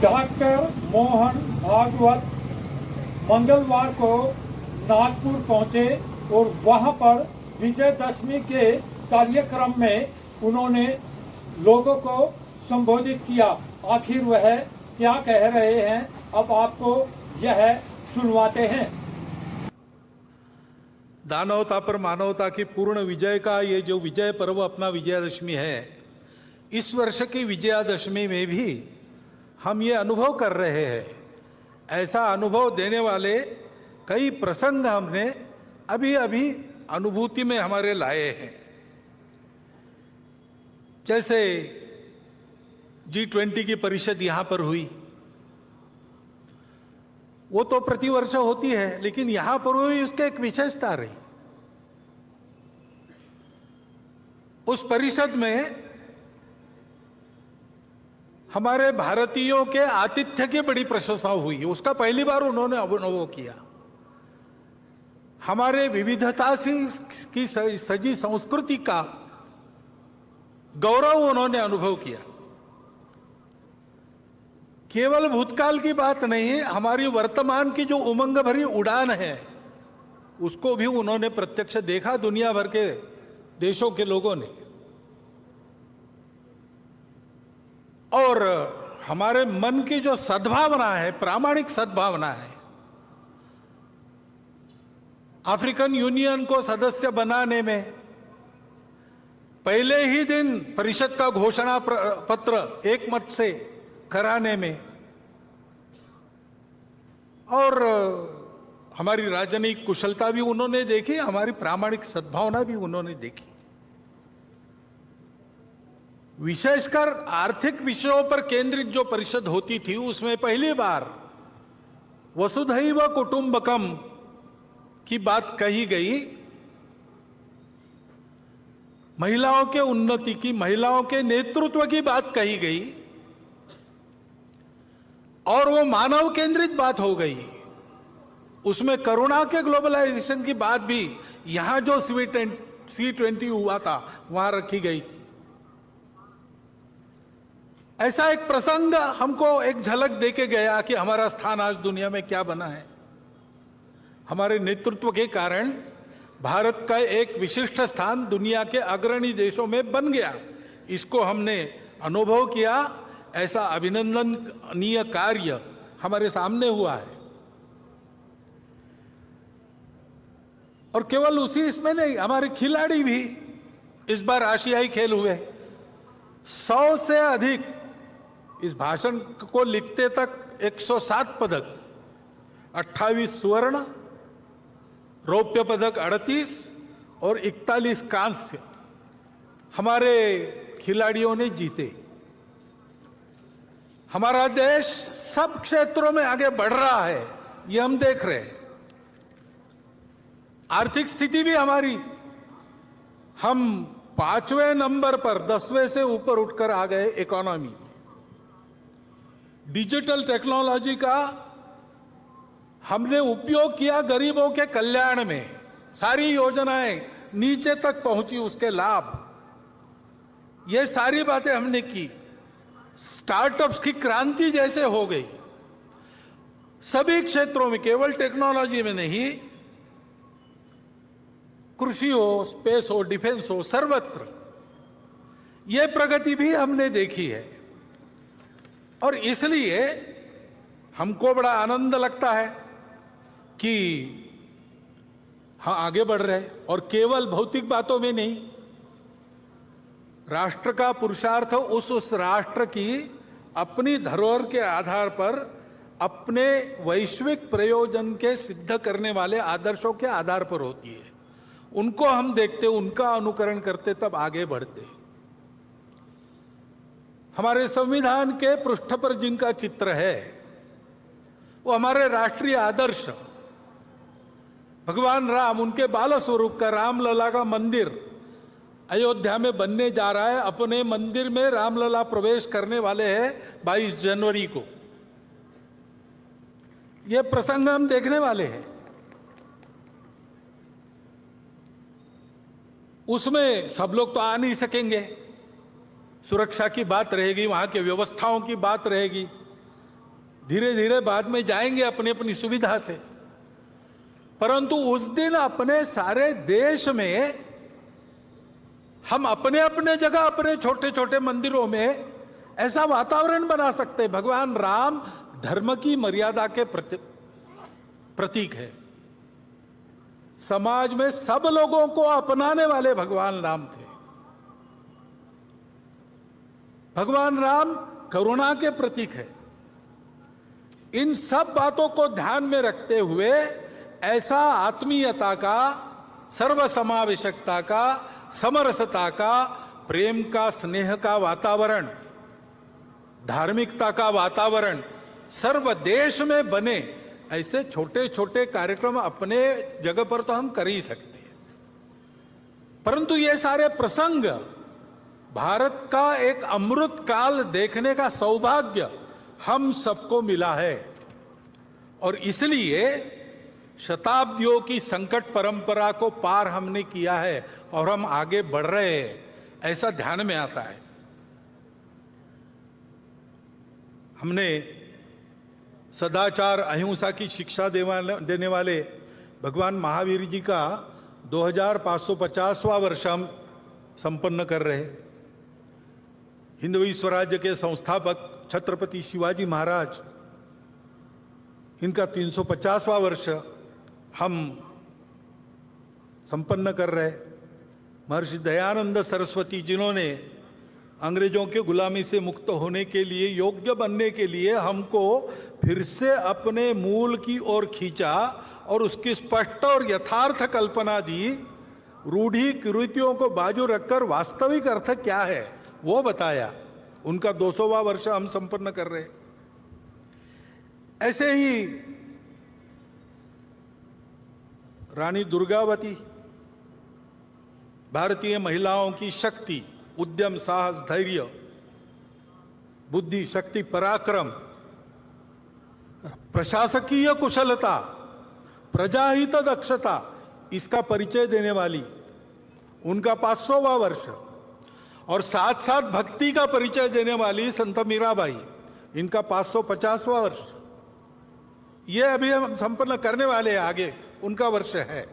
Doctor Mohan Bhagwat मंगलवार को नागपुर पहुंचे और वहां पर विजयदशमी के कार्यक्रम में उन्होंने लोगों को संबोधित किया। आखिर वह क्या कह रहे हैं, अब आपको यह सुनवाते हैं। दानवता पर मानवता की पूर्ण विजय का ये जो विजय पर्व अपना विजयादशमी है, इस वर्ष की विजयादशमी में भी हम ये अनुभव कर रहे हैं। ऐसा अनुभव देने वाले कई प्रसंग हमने अभी अभी अनुभूति में हमारे लाए हैं। जैसे G20 की परिषद यहां पर हुई, वो तो प्रतिवर्ष होती है, लेकिन यहां पर हुई उसके एक विशेषता रही। उस परिषद में हमारे भारतीयों के आतिथ्य की बड़ी प्रशंसा हुई। उसका पहली बार उन्होंने अनुभव किया। हमारे विविधता की सजी संस्कृति का गौरव उन्होंने अनुभव किया। केवल भूतकाल की बात नहीं, हमारी वर्तमान की जो उमंग भरी उड़ान है उसको भी उन्होंने प्रत्यक्ष देखा, दुनिया भर के देशों के लोगों ने। और हमारे मन की जो सद्भावना है, प्रामाणिक सद्भावना है, अफ्रीकन यूनियन को सदस्य बनाने में पहले ही दिन परिषद का घोषणा पत्र एक मत से कराने में, और हमारी राजनीतिक कुशलता भी उन्होंने देखी, हमारी प्रामाणिक सद्भावना भी उन्होंने देखी। विशेषकर आर्थिक विषयों पर केंद्रित जो परिषद होती थी, उसमें पहली बार वसुधैव कुटुंबकम की बात कही गई। महिलाओं के उन्नति की, महिलाओं के नेतृत्व की बात कही गई, और वो मानव केंद्रित बात हो गई। उसमें करुणा के ग्लोबलाइजेशन की बात भी यहां जो C20 हुआ था वहां रखी गई थी। ऐसा एक प्रसंग हमको एक झलक देके गया कि हमारा स्थान आज दुनिया में क्या बना है। हमारे नेतृत्व के कारण भारत का एक विशिष्ट स्थान दुनिया के अग्रणी देशों में बन गया। इसको हमने अनुभव किया। ऐसा अभिनंदनीय कार्य हमारे सामने हुआ है। और केवल उसी इसमें नहीं, हमारे खिलाड़ी भी इस बार आशियाई खेल हुए। 100 से अधिक, इस भाषण को लिखते तक 107 पदक, 28 स्वर्ण, रौप्य पदक 38 और 41 कांस्य हमारे खिलाड़ियों ने जीते। हमारा देश सब क्षेत्रों में आगे बढ़ रहा है, ये हम देख रहे हैं। आर्थिक स्थिति भी हमारी, हम 5वें नंबर पर 10वें से ऊपर उठकर आ गए इकोनॉमी। डिजिटल टेक्नोलॉजी का हमने उपयोग किया गरीबों के कल्याण में। सारी योजनाएं नीचे तक पहुंची, उसके लाभ, ये सारी बातें हमने की। स्टार्टअप्स की क्रांति जैसे हो गई सभी क्षेत्रों में, केवल टेक्नोलॉजी में नहीं, कृषि हो, स्पेस हो, डिफेंस हो, सर्वत्र यह प्रगति भी हमने देखी है। और इसलिए हमको बड़ा आनंद लगता है कि हाँ, आगे बढ़ रहे हैं। और केवल भौतिक बातों में नहीं, राष्ट्र का पुरुषार्थ उस राष्ट्र की अपनी धरोहर के आधार पर अपने वैश्विक प्रयोजन के सिद्ध करने वाले आदर्शों के आधार पर होती है। उनको हम देखते, उनका अनुकरण करते, तब आगे बढ़ते। हमारे संविधान के पृष्ठ पर जिनका चित्र है वो हमारे राष्ट्रीय आदर्श, भगवान राम, उनके बाल स्वरूप का रामलला का मंदिर अयोध्या में बनने जा रहा है। अपने मंदिर में रामलला प्रवेश करने वाले हैं 22 जनवरी को। यह प्रसंग हम देखने वाले हैं। उसमें सब लोग तो आ नहीं सकेंगे, सुरक्षा की बात रहेगी, वहां की व्यवस्थाओं की बात रहेगी, धीरे धीरे बाद में जाएंगे अपनी अपनी सुविधा से, परंतु उस दिन अपने सारे देश में हम अपने अपने जगह अपने छोटे छोटे मंदिरों में ऐसा वातावरण बना सकते हैं। भगवान राम धर्म की मर्यादा के प्रतीक है। समाज में सब लोगों को अपनाने वाले भगवान राम थे। भगवान राम करुणा के प्रतीक है। इन सब बातों को ध्यान में रखते हुए ऐसा आत्मीयता का, सर्वसमावेशकता का, समरसता का, प्रेम का, स्नेह का वातावरण, धार्मिकता का वातावरण सर्व देश में बने, ऐसे छोटे छोटे कार्यक्रम अपने जगह पर तो हम कर ही सकते हैं, परंतु ये सारे प्रसंग भारत का एक अमृत काल देखने का सौभाग्य हम सबको मिला है। और इसलिए शताब्दियों की संकट परंपरा को पार हमने किया है और हम आगे बढ़ रहे हैं, ऐसा ध्यान में आता है। हमने सदाचार अहिंसा की शिक्षा देने वाले भगवान महावीर जी का 2550वां वर्ष हम संपन्न कर रहे हैं। हिंदवी स्वराज्य के संस्थापक छत्रपति शिवाजी महाराज, इनका 350वां वर्ष हम संपन्न कर रहे। महर्षि दयानंद सरस्वती, जिन्होंने अंग्रेजों के गुलामी से मुक्त होने के लिए, योग्य बनने के लिए हमको फिर से अपने मूल की ओर खींचा और उसकी स्पष्ट और यथार्थ कल्पना दी, रूढ़ी कुरीतियों को बाजू रखकर वास्तविक अर्थ क्या है वो बताया। उनका 200वां वर्ष हम संपन्न कर रहे। ऐसे ही रानी दुर्गावती, भारतीय महिलाओं की शक्ति, उद्यम, साहस, धैर्य, बुद्धि, शक्ति, पराक्रम, प्रशासकीय कुशलता, प्रजाहित दक्षता, इसका परिचय देने वाली, उनका 500वां वर्ष। और साथ साथ भक्ति का परिचय देने वाली संत मीराबाई, इनका 550वां वर्ष। ये अभी हम संपन्न करने वाले हैं, आगे उनका वर्ष है।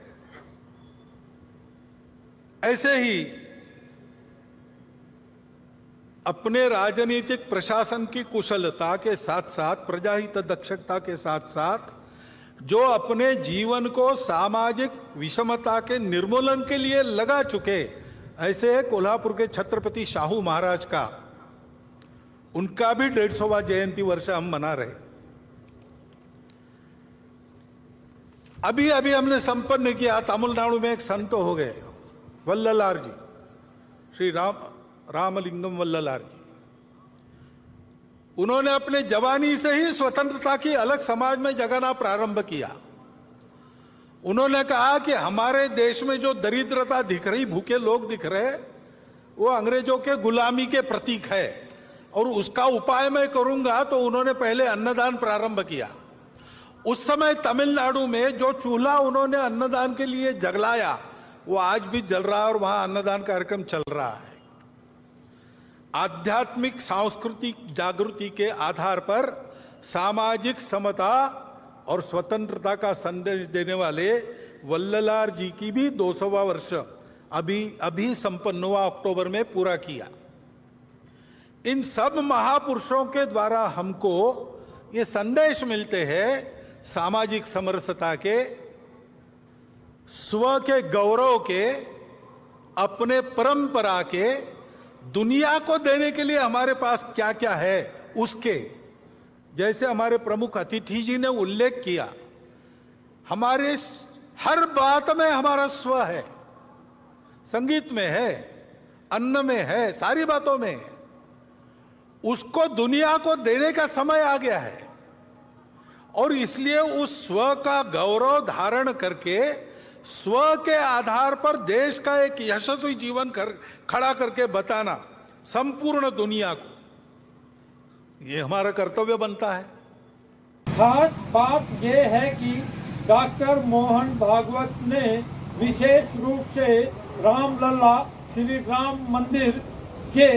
ऐसे ही अपने राजनीतिक प्रशासन की कुशलता के साथ साथ, प्रजाहित दक्षता के साथ साथ, जो अपने जीवन को सामाजिक विषमता के निर्मूलन के लिए लगा चुके, ऐसे कोल्हापुर के छत्रपति शाहू महाराज का, उनका भी 150वां जयंती वर्ष हम मना रहे। अभी अभी हमने संपन्न किया, तमिलनाडु में एक संत हो गए, वल्ललार जी, श्री रामलिंगम वल्ललार जी। उन्होंने अपने जवानी से ही स्वतंत्रता की अलग समाज में जगाना प्रारंभ किया। उन्होंने कहा कि हमारे देश में जो दरिद्रता दिख रही, भूखे लोग दिख रहे, वो अंग्रेजों के गुलामी के प्रतीक है और उसका उपाय मैं करूंगा। तो उन्होंने पहले अन्नदान प्रारंभ किया। उस समय तमिलनाडु में जो चूल्हा उन्होंने अन्नदान के लिए जलाया, वो आज भी जल रहा है और वहां अन्नदान कार्यक्रम चल रहा है। आध्यात्मिक सांस्कृतिक जागृति के आधार पर सामाजिक समता और स्वतंत्रता का संदेश देने वाले वल्ललार जी की भी 200वां वर्ष अभी संपन्न हुआ, अक्टूबर में पूरा किया। इन सब महापुरुषों के द्वारा हमको ये संदेश मिलते हैं सामाजिक समरसता के, स्व के गौरव के, अपने परंपरा के, दुनिया को देने के लिए हमारे पास क्या क्या है उसके। जैसे हमारे प्रमुख अतिथि जी ने उल्लेख किया, हमारे हर बात में हमारा स्व है, संगीत में है, अन्न में है, सारी बातों में। उसको दुनिया को देने का समय आ गया है और इसलिए उस स्व का गौरव धारण करके, स्व के आधार पर देश का एक यशस्वी जीवन खड़ा करके बताना संपूर्ण दुनिया को, ये हमारा कर्तव्य बनता है। खास बात यह है कि डॉक्टर मोहन भागवत ने विशेष रूप से रामलला श्री राम मंदिर के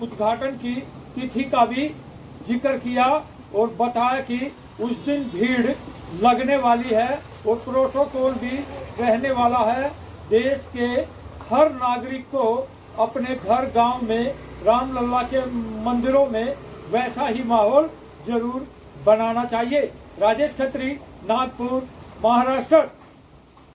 उद्घाटन की तिथि का भी जिक्र किया और बताया कि उस दिन भीड़ लगने वाली है और प्रोटोकॉल भी रहने वाला है। देश के हर नागरिक को अपने घर गांव में रामलला के मंदिरों में वैसा ही माहौल जरूर बनाना चाहिए। राजेश खत्री, नागपुर, महाराष्ट्र।